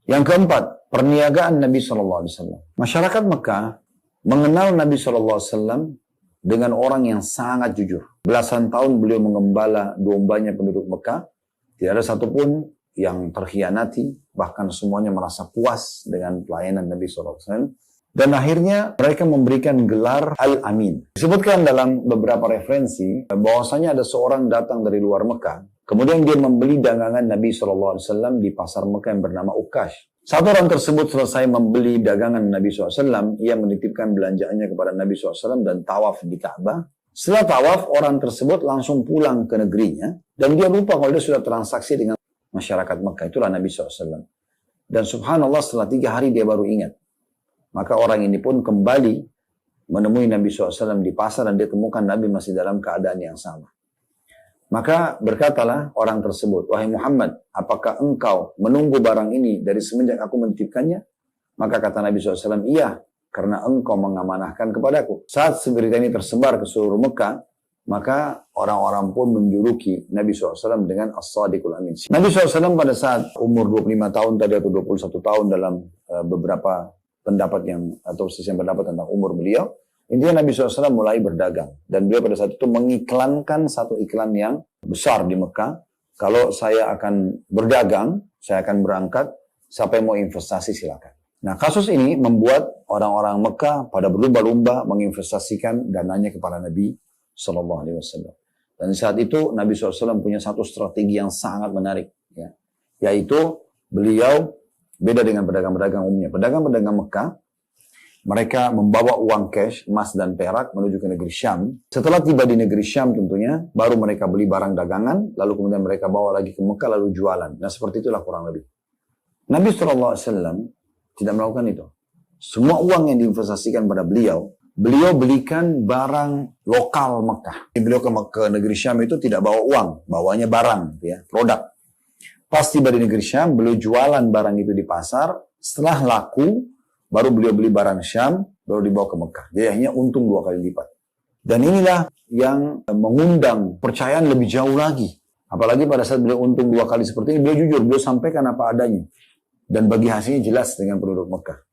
Yang keempat, perniagaan Nabi SAW. Masyarakat Mekah mengenal Nabi SAW dengan orang yang sangat jujur. Belasan tahun beliau mengembala dombanya penduduk Mekah. Tidak ada satupun yang terkhianati, bahkan semuanya merasa puas dengan pelayanan Nabi SAW. Dan akhirnya mereka memberikan gelar Al-Amin. Disebutkan dalam beberapa referensi bahwasanya ada seorang datang dari luar Mekah. Kemudian dia membeli dagangan Nabi SAW di pasar Mekah yang bernama Ukash. Satu orang tersebut selesai membeli dagangan Nabi SAW, ia menitipkan belanjaannya kepada Nabi SAW dan tawaf di Ka'bah. Setelah tawaf, orang tersebut langsung pulang ke negerinya. Dan dia lupa kalau dia sudah transaksi dengan masyarakat Mekah. Itulah Nabi SAW. Dan subhanallah setelah 3 hari dia baru ingat. Maka orang ini pun kembali menemui Nabi SAW di pasar dan dia temukan Nabi masih dalam keadaan yang sama. Maka berkatalah orang tersebut, "Wahai Muhammad, apakah engkau menunggu barang ini dari semenjak aku menitipkannya?" Maka kata Nabi SAW, "Iya, karena engkau mengamanahkan kepadaku." Saat berita ini tersebar ke seluruh Mekah, maka orang-orang pun menjuluki Nabi SAW dengan As-Sadiqul Amin. Nabi SAW pada saat umur 25 tahun tadi atau 21 tahun dalam beberapa pendapat atau sisi yang pendapat tentang umur beliau, intinya Nabi SAW mulai berdagang. Dan beliau pada saat itu mengiklankan satu iklan yang besar di Mekah. Kalau saya akan berdagang, saya akan berangkat, siapa yang mau investasi silakan. Nah, kasus ini membuat orang-orang Mekah pada berlumba-lumba menginvestasikan dananya kepada Nabi SAW. Dan saat itu Nabi SAW punya satu strategi yang sangat menarik. Ya. Yaitu beliau beda dengan pedagang-pedagang umumnya. Pedagang-pedagang Mekah, mereka membawa uang cash, emas dan perak menuju ke negeri Syam. Setelah tiba di negeri Syam tentunya, baru mereka beli barang dagangan, lalu kemudian mereka bawa lagi ke Mekah, lalu jualan. Nah seperti itulah kurang lebih. Nabi SAW tidak melakukan itu. Semua uang yang diinvestasikan pada beliau belikan barang lokal Mekah. Beliau ke negeri Syam itu tidak bawa uang, bawanya barang, ya, produk. Pas tiba di negeri Syam, beliau jualan barang itu di pasar, setelah laku, baru beliau beli barang Syam, baru dibawa ke Mekah. Jadi hanya untung 2 kali lipat. Dan inilah yang mengundang percayaan lebih jauh lagi. Apalagi pada saat beliau untung 2 kali seperti ini, beliau jujur, beliau sampaikan apa adanya. Dan bagi hasilnya jelas dengan penduduk Mekah.